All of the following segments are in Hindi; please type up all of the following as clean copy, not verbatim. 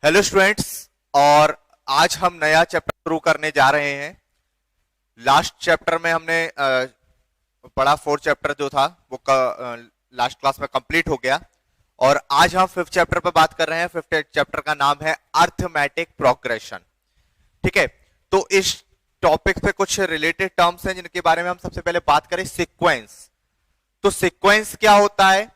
Hello students. और आज हम नया चैप्टर शुरू करने जा रहे हैं। लास्ट चैप्टर में हमने पढ़ा, फोर्थ चैप्टर जो था वो लास्ट क्लास में कंप्लीट हो गया। और आज हम फिफ्थ चैप्टर पर बात कर रहे हैं। फिफ्थ चैप्टर का नाम है अर्थमेटिक प्रोग्रेशन। ठीक है, तो इस टॉपिक पे कुछ रिलेटेड टर्म्स हैं जिनके बारे में हम सबसे पहले बात करें। सीक्वेंस। तो सीक्वेंस क्या होता है?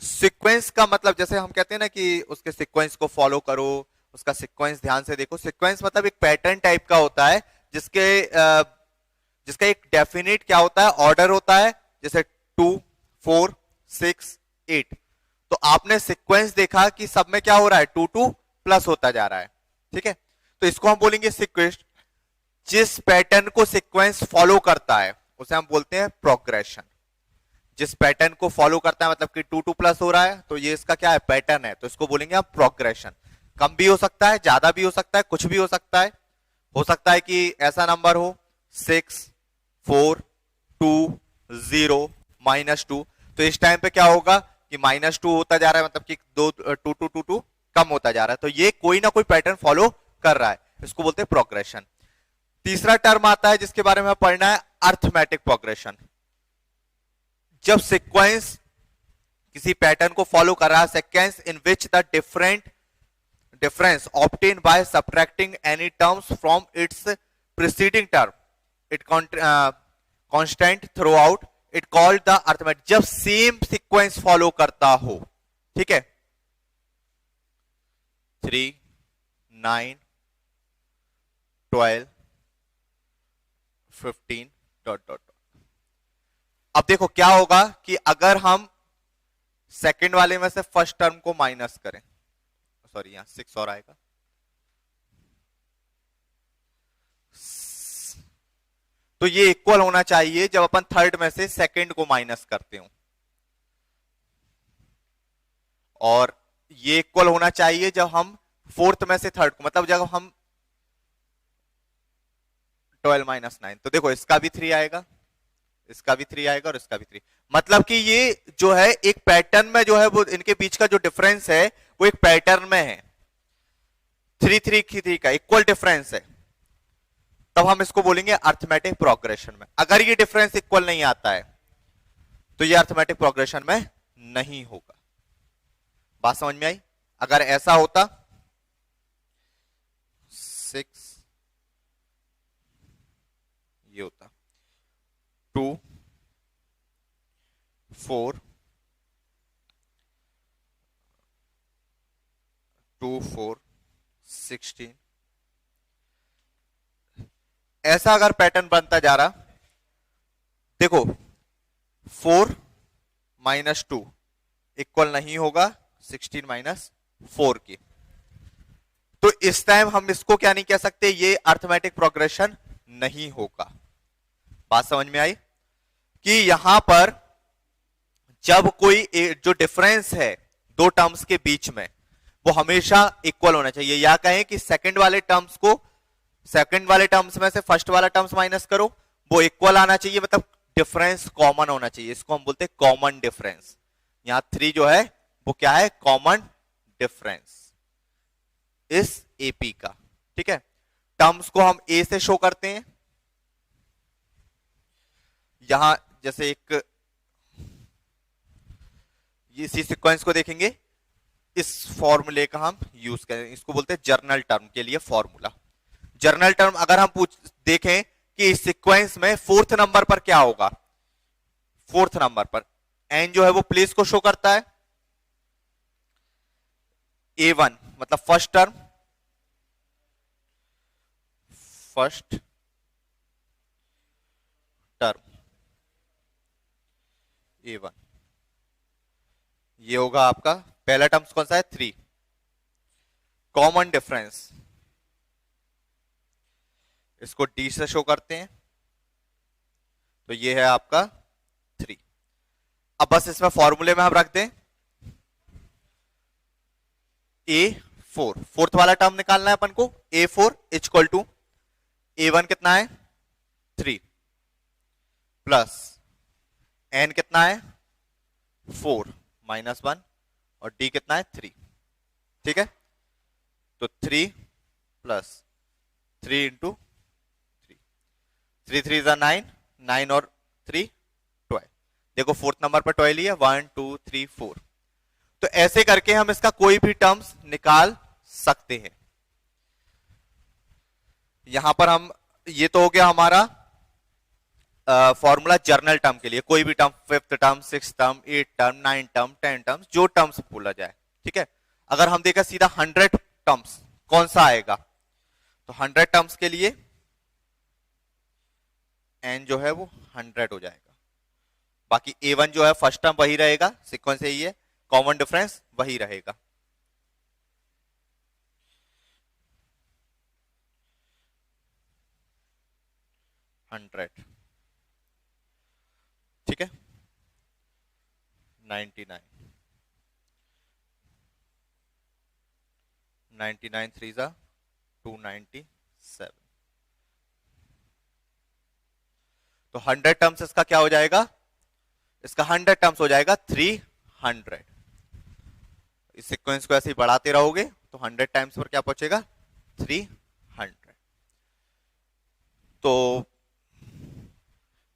सीक्वेंस का मतलब जैसे हम कहते हैं ना कि उसके सीक्वेंस को फॉलो करो, उसका सीक्वेंस ध्यान से देखो। सीक्वेंस मतलब एक पैटर्न टाइप का होता है जिसके जिसका एक डेफिनेट क्या होता है, ऑर्डर होता है। जैसे 2, 4, 6, 8। तो आपने सीक्वेंस देखा कि सब में क्या हो रहा है, 2 2 प्लस होता जा रहा है। ठीक है, तो इसको हम बोलेंगे सीक्वेंस। जिस पैटर्न को सीक्वेंस फॉलो करता है उसे हम बोलते हैं प्रोग्रेशन। जिस पैटर्न को फॉलो करता है मतलब कि 2 2 प्लस हो रहा है तो ये इसका क्या है, पैटर्न है, तो इसको बोलेंगे हम प्रोग्रेशन। कम भी हो सकता है, ज्यादा भी हो सकता है, कुछ भी हो सकता है। हो सकता है कि ऐसा नंबर हो 6, 4, 2, 0, -2। तो इस टाइम पे क्या होगा कि -2 होता जा रहा है, मतलब कि 2 2 2 2 2 कम होता जा रहा है। तो ये कोई ना कोई पैटर्न फॉलो कर रहा है, इसको बोलते हैं प्रोग्रेशन। तीसरा टर्म आता है जिसके बारे में पढ़ना है, अर्थमेटिक प्रोग्रेशन। जब सीक्वेंस किसी पैटर्न को फॉलो कर रहा है, sequence in which the difference obtained by subtracting any terms from its preceding term it constant throughout it called the arithmetic। जब सेम सीक्वेंस फॉलो करता हो, ठीक है, 3, 9, 12, 15 डॉट डॉट। अब देखो क्या होगा कि अगर हम सेकंड वाले में से फर्स्ट टर्म को माइनस करें, सॉरी यहां 6 और आएगा, तो ये इक्वल होना चाहिए जब अपन थर्ड में से सेकंड को माइनस करते हो, और ये इक्वल होना चाहिए जब हम फोर्थ में से थर्ड को, मतलब जब हम 12 - 9। तो देखो इसका भी 3 आएगा, इसका भी 3 आएगा और इसका भी 3। मतलब कि ये जो है एक पैटर्न में जो है वो इनके बीच का जो डिफरेंस है वो एक पैटर्न में है, 3 3 3 का इक्वल डिफरेंस है। तब हम इसको बोलेंगे अर्थमेटिक प्रोग्रेशन में। अगर ये डिफरेंस इक्वल नहीं आता है तो ये अर्थमेटिक प्रोग्रेशन में नहीं होगा। बात समझ में आई? अगर ऐसा होता 6 ये होता 2, 4, 2, 4, 16, ऐसा अगर पैटर्न बनता जा रहा, देखो 4 - 2 इक्वल नहीं होगा 16 - 4 की। तो इस टाइम हम इसको क्या नहीं कह सकते, ये अर्थमेटिक प्रोग्रेशन नहीं होगा। बात समझ में आई कि यहां पर जब कोई जो डिफरेंस है दो टर्म्स के बीच में वो हमेशा इक्वल होना चाहिए, या कहें कि सेकंड वाले टर्म्स में से फर्स्ट वाला टर्म्स माइनस करो, वो इक्वल आना चाहिए, मतलब डिफरेंस कॉमन होना चाहिए। इसको हम बोलते हैं कॉमन डिफरेंस। यहां 3 जो है वो क्या है, कॉमन डिफरेंस इस एपी का। ठीक है, टर्म्स को हम ए से शो करते हैं। यहां जैसे एक इसी सीक्वेंस को देखेंगे, इस फॉर्मूले का हम यूज करें, इसको बोलते हैं जर्नल टर्म के लिए फॉर्मूला। जर्नल टर्म अगर हम देखें कि इस सीक्वेंस में फोर्थ नंबर पर क्या होगा, फोर्थ नंबर पर एन जो है वो प्लेस को शो करता है, A1 मतलब फर्स्ट टर्म, A1 ये होगा आपका पहला टर्म्स कौन सा है, 3। कॉमन डिफरेंस इसको D से शो करते हैं, तो ये है आपका 3। अब बस इसमें फॉर्मूले में हम रख दें A4, फोर्थ वाला टर्म निकालना है अपन को। A4 इक्वल टू A1 कितना है 3 प्लस N कितना है 4 -1 और D कितना है 3। ठीक है, तो 3 प्लस 3 इंटू 3 3 9, 9 और 3 12। देखो फोर्थ नंबर पर 12 ही है, 1 2 3 4। तो ऐसे करके हम इसका कोई भी टर्म्स निकाल सकते हैं। यहां पर हम, ये तो हो गया हमारा फॉर्मूला जर्नल टर्म के लिए, कोई भी term, fifth term, six term, eight term, nine term, 10 terms, जो टर्म्स बोला जाए, ठीक है। अगर हम देखा सीधा 100 टर्म्स कौन सा आएगा, तो 100 टर्म्स के लिए n जो है वो 100 हो जाएगा। बाकी a1 जो है फर्स्ट टर्म वही रहेगा, सीक्वेंस यही है, कॉमन डिफरेंस वही रहेगा। हंड्रेड, ठीक है। 99, 99 3 जा 297। तो 100 टर्म्स इसका क्या हो जाएगा, इसका 100 टर्म्स हो जाएगा 300। इस सीक्वेंस को ऐसे ही बढ़ाते रहोगे तो 100 टाइम्स पर क्या पहुंचेगा, 300। तो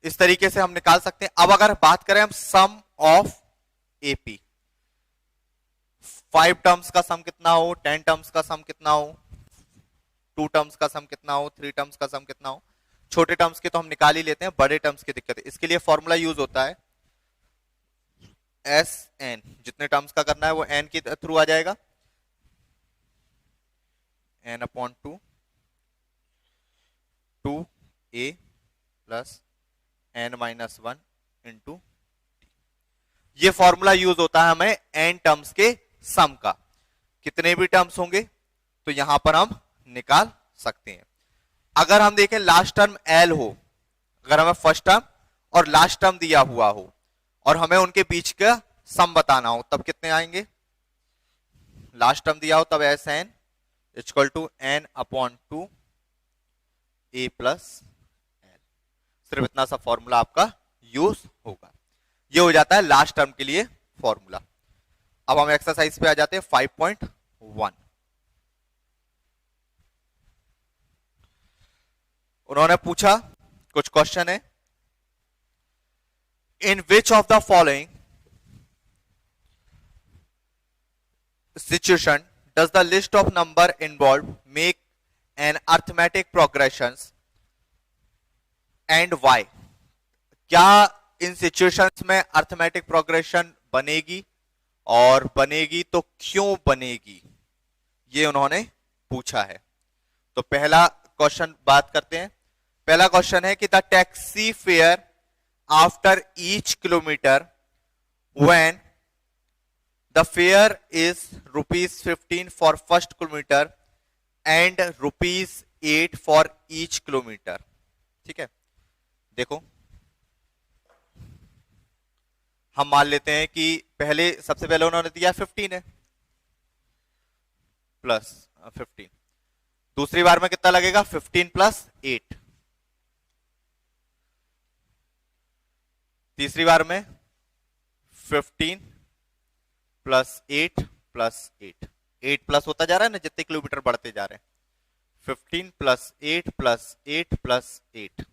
इस तरीके से हम निकाल सकते हैं। अब अगर बात करें हम सम ऑफ एपी, 5 टर्म्स का सम कितना हो, 10 टर्म्स का सम कितना हो, 2 टर्म्स का सम कितना हो, 3 टर्म्स का सम कितना हो। छोटे टर्म्स के तो हम निकाल ही लेते हैं, बड़े टर्म्स की दिक्कत है। इसके लिए फॉर्मूला यूज होता है एस एन, जितने टर्म्स का करना है वो एन के थ्रू आ जाएगा, n upon 2 2a plus n minus 1 into, ये फॉर्मूला यूज होता है हमें n टर्म्स के सम का। कितने भी टर्म्स होंगे तो यहां पर हम निकाल सकते हैं। अगर हम देखें लास्ट टर्म l हो, अगर हमें फर्स्ट टर्म और लास्ट टर्म दिया हुआ हो और हमें उनके बीच का सम बताना हो, तब कितने आएंगे, लास्ट टर्म दिया हो तब S n equal to n upon 2 a plus l. सिर्फ इतना सा फॉर्मूला आपका यूज होगा। ये हो जाता है लास्ट टर्म के लिए फॉर्मूला। अब हम एक्सरसाइज पे आ जाते हैं 5.1। उन्होंने पूछा, कुछ क्वेश्चन है, in which of the following situation does the list of number involved make an arithmetic progressions and why. क्या इन सिचुएशंस में अर्थमेटिक प्रोग्रेशन बनेगी, और बनेगी तो क्यों बनेगी, ये उन्होंने पूछा है। तो पहला क्वेश्चन बात करते हैं। पहला क्वेश्चन है कि the taxi fare after each kilometre when the fair is ₹15 for first kilometre and ₹8 for each kilometre. ठीक है, देखो हम मान लेते हैं कि पहले, सबसे पहले उन्होंने दिया 15 है, प्लस 15। दूसरी बार में कितना लगेगा, 15 प्लस 8। तीसरी बार में 15 प्लस 8 प्लस 8, 8 प्लस होता जा रहा है ना जितने किलोमीटर बढ़ते जा रहे हैं। 15 प्लस 8 प्लस 8 प्लस 8,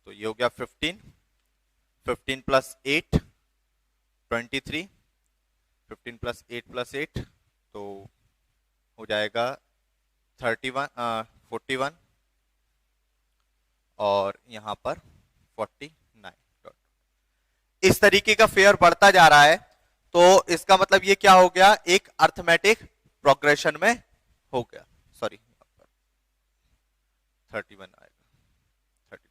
तो ये हो गया 15, 15 प्लस 8 23, 15 प्लस 8 प्लस 8 तो हो जाएगा 31, 41 और यहां पर 49। इस तरीके का फेयर बढ़ता जा रहा है, तो इसका मतलब ये क्या हो गया, एक अर्थमेटिक प्रोग्रेशन में हो गया। सॉरी 31 आएगा, 30।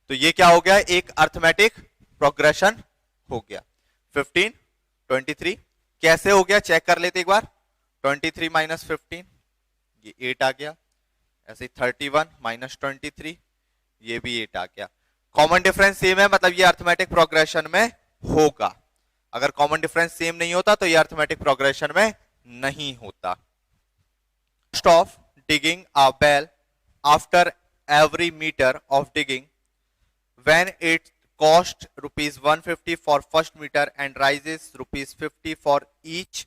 तो ये क्या हो गया, एक अर्थमेटिक प्रोग्रेशन हो गया। 15 23 कैसे हो गया, चेक कर लेते एक बार। 23 माइनस 15 ये 8 आ गया, ऐसे 31 माइनस 23 ये भी 8 आ गया। कॉमन डिफरेंस सेम है, मतलब ये अर्थमेटिक प्रोग्रेशन में होगा। अगर कॉमन डिफरेंस सेम नहीं होता तो ये अर्थमेटिक प्रोग्रेशन में नहीं होता। Stop digging a well after every meter of digging when it cost ₹150 for first meter and rises ₹50 for each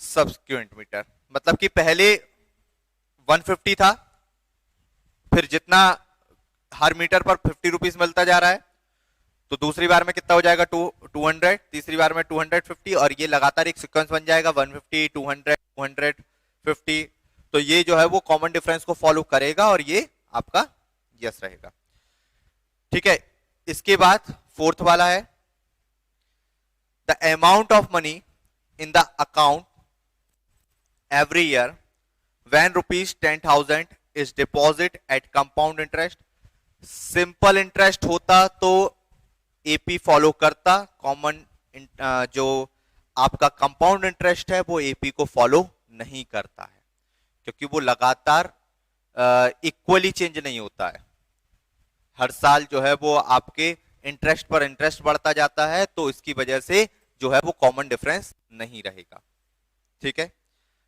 subsequent metre, मतलब कि पहले 150 था, फिर जितना हर मीटर पर 50 रुपीज मिलता जा रहा है, तो दूसरी बार में कितना हो जाएगा 200, तीसरी बार में 250, और ये लगातार एक सीक्वेंस बन जाएगा 150, 200, 250। तो ये जो है वो कॉमन डिफरेंस को फॉलो करेगा और ये आपका यस रहेगा। ठीक है, इसके बाद फोर्थ वाला है, the amount of money in the account every year when rupees 10,000 is deposit at compound interest। Simple interest होता तो एपी फॉलो करता, कॉमन जो आपका कंपाउंड इंटरेस्ट है वो एपी को फॉलो नहीं करता है, क्योंकि वो लगातार इक्वली चेंज नहीं होता है। हर साल जो है वो आपके इंटरेस्ट पर इंटरेस्ट बढ़ता जाता है, तो इसकी वजह से जो है वो कॉमन डिफरेंस नहीं रहेगा। ठीक है,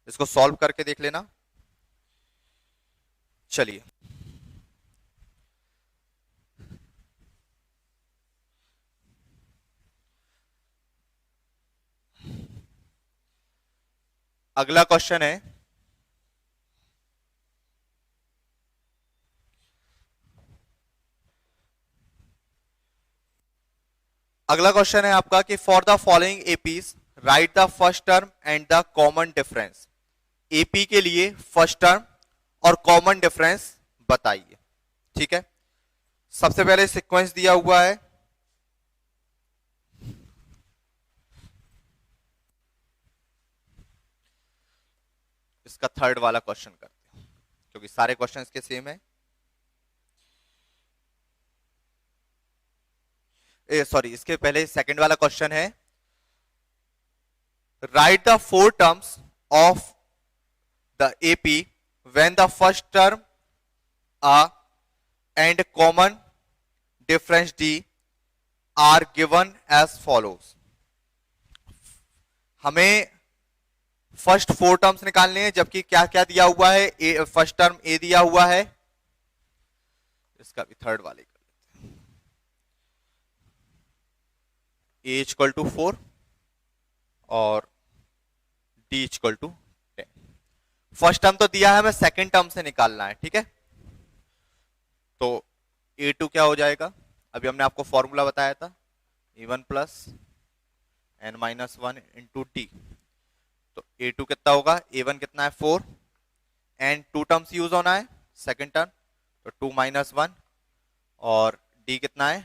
इसको सॉल्व करके देख लेना। चलिए, अगला क्वेश्चन है, अगला क्वेश्चन है आपका कि for the following APs right the first term and the common difference. AP के लिए फर्स्ट टर्म और कॉमन डिफरेंस बताइए। ठीक है, सबसे पहले सीक्वेंस दिया हुआ है, इसका थर्ड वाला क्वेश्चन करते हैं क्योंकि सारे क्वेश्चन इसके सेम है। सॉरी, इसके पहले सेकंड वाला क्वेश्चन है, write the four terms of the AP when the first term a and common difference d are given as follows. हमें फर्स्ट फोर टर्म्स निकालने हैं, जबकि क्या क्या दिया हुआ है, फर्स्ट टर्म ए दिया हुआ है, इसका भी थर्ड वाले कर लेते हैं, ए इक्वल टू 4 और d equal to 10। First term तो दिया है, हमें सेकंड टर्म से निकालना है। ठीक है, तो a2 क्या हो जाएगा, अभी हमने आपको फॉर्मूला बताया था, a1 plus n minus 1 into D. तो a2 कितना होगा, a1 कितना है 4, एंड टू टर्म्स यूज होना है सेकंड टर्म, तो 2 माइनस 1, और d कितना है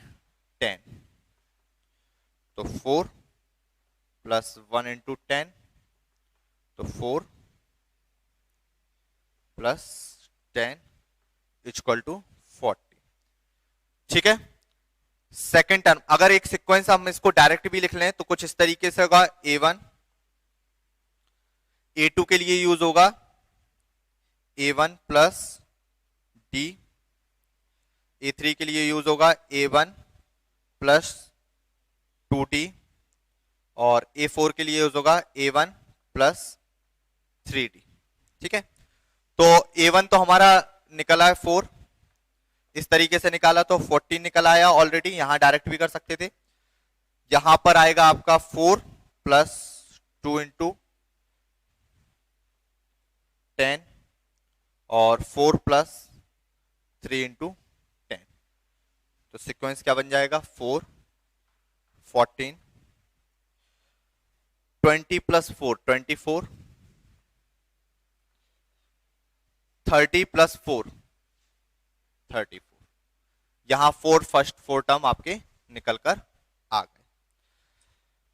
10, तो 4 प्लस 1 इंटू 10, तो 4 प्लस 10 इक्वल टू 40। ठीक है, सेकेंड टर्म अगर एक सीक्वेंस हम इसको डायरेक्ट भी लिख लें तो कुछ इस तरीके से होगा, a1 a2 के लिए यूज होगा a1 प्लस डी, a3 के लिए यूज होगा a1 प्लस 2d, और a4 के लिए यूज होगा a1 प्लस 3d। ठीक है, तो a1 तो हमारा निकला है 4, इस तरीके से निकाला तो 14 निकल आया ऑलरेडी, यहां डायरेक्ट भी कर सकते थे। यहां पर आएगा आपका 4 प्लस 2 इंटू 10 और 4 प्लस 3 इंटू 10, तो सीक्वेंस क्या बन जाएगा 4 14 20 प्लस 4 24 30 प्लस 4 34। यहां 4 फर्स्ट 4 टर्म आपके निकल कर आ गए।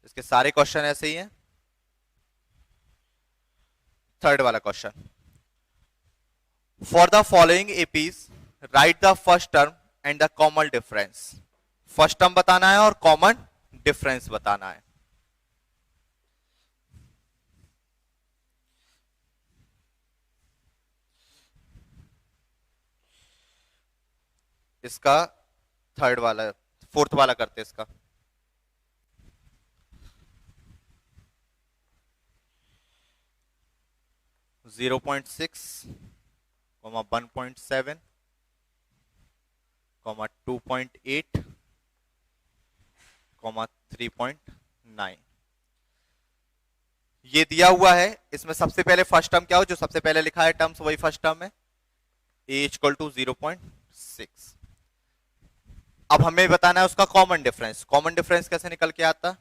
इसके सारे क्वेश्चन ऐसे ही हैं। थर्ड वाला question, for the following APs right the first term and the common difference. First term बताना है और कॉमन डिफरेंस बताना है। इसका थर्ड वाला, फोर्थ वाला करते इसका। जीरो 0.6, 1.7, 2.8, 3.9। ये दिया हुआ है, इसमें सबसे पहले फर्स्ट टर्म क्या हो, जो सबसे पहले लिखा है टर्म्स वही फर्स्ट टर्म है, a इक्वल टू 0.6। अब हमें बताना है उसका कॉमन डिफरेंस। कॉमन डिफरेंस कैसे निकल के आता,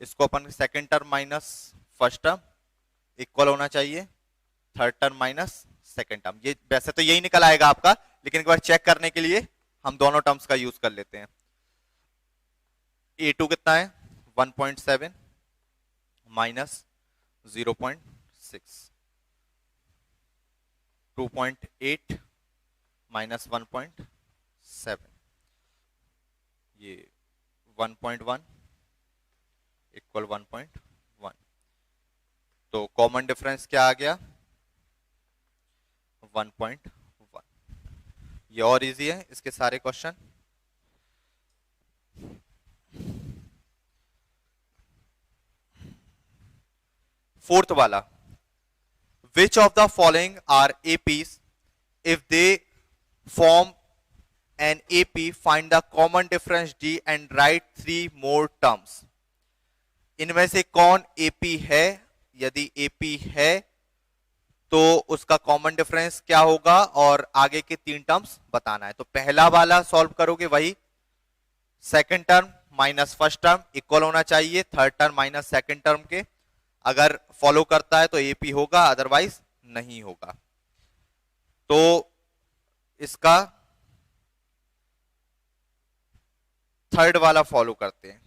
इसको अपन second term minus first term equal होना चाहिए third term minus second term. ये वैसे तो यही निकल आएगा आपका, लेकिन एक बार चेक करने के लिए हम दोनों टर्म्स का यूज कर लेते हैं। a2 कितना है 1.7 माइनस 0.6, 2.8 माइनस 1.7, ये 1.1 इक्वल 1.1। तो कॉमन डिफरेंस क्या आ गया 1.1। ये और इजी है इसके सारे क्वेश्चन। फोर्थ वाला, which of the following are APs? If they form an AP, find the common difference D and write 3 more terms. इनमें से कौन AP है? यदि AP है तो उसका कॉमन डिफरेंस क्या होगा और आगे के 3 टर्म्स बताना है। तो पहला वाला सॉल्व करोगे वही, second term minus first term equal होना चाहिए third term minus second term के। अगर फॉलो करता है तो एपी होगा, अदरवाइज नहीं होगा। तो इसका थर्ड वाला फॉलो करते हैं।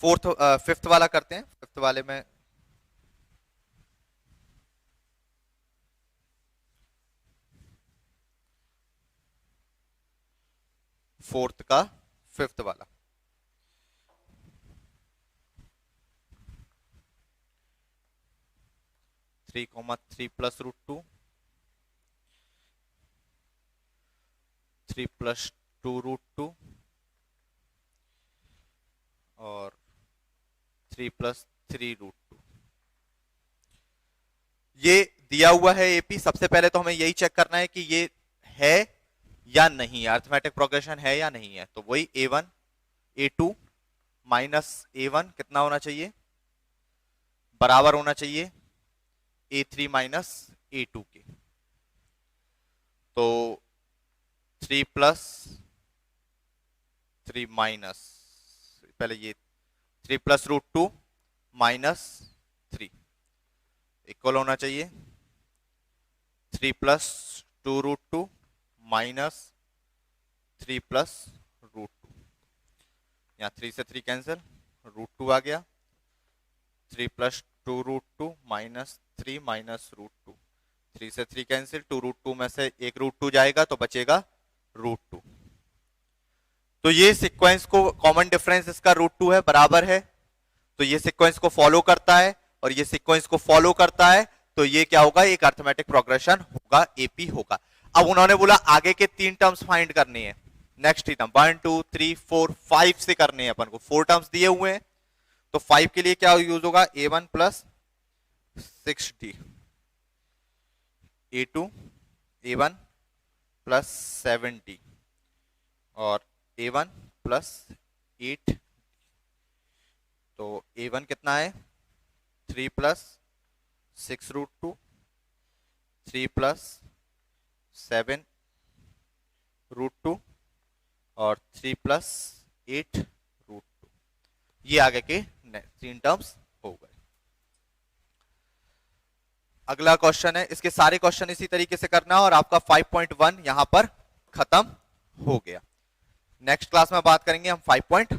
फिफ्थ वाला करते हैं। फिफ्थ वाले में फोर्थ का फिफ्थ वाला, three comma 3 plus root 2, 3 plus 2 root 2 और 3 प्लस 3 रूट 2। ये दिया हुआ है एपी। सबसे पहले तो हमें यही चेक करना है कि ये है या नहीं है, अर्थमेटिक प्रोग्रेशन है या नहीं है। तो वही a1 a2 माइनस a1 कितना होना चाहिए, बराबर होना चाहिए a3 माइनस a2 के। तो 3 प्लस 3 माइनस, पहले ये 3 प्लस रूट 2 माइनस 3 इक्वल होना चाहिए 3 plus 2 root 2 minus 3 plus root 2। यहाँ 3 से 3 कैंसिल, रूट 2 आ गया, 3 plus 2 root 2 minus 3 minus root 2, 3 से 3 कैंसिल, 2 रूट 2 में से एक रूट 2 जाएगा तो बचेगा रूट 2। तो ये सीक्वेंस को कॉमन डिफरेंस इसका रूट 2 है, बराबर है। तो ये सीक्वेंस को फॉलो करता है और ये सीक्वेंस को फॉलो करता है, तो ये क्या होगा, एक अर्थमेटिक प्रोग्रेशन होगा, एपी होगा। अब उन्होंने बोला आगे के 3 टर्म्स फाइंड करनी है। नेक्स्ट ही टर्म 1 2 3 4 5 से करने हैं अपन को। 4 टर्म्स दिए हुए हैं तो 5 के लिए क्या यूज होगा, a1 plus 6d, a2 a1 plus 7d और a1 प्लस 8। तो a1 कितना है 3 प्लस 6 रूट 2, 3 प्लस 7 रूट 2 और 3 प्लस 8 रूट 2। ये आगे के 3 टर्म्स हो गए। अगला क्वेश्चन है, इसके सारे क्वेश्चन इसी तरीके से करना और आपका 5.1 यहां पर खत्म हो गया। नेक्स्ट क्लास में बात करेंगे हम 5.2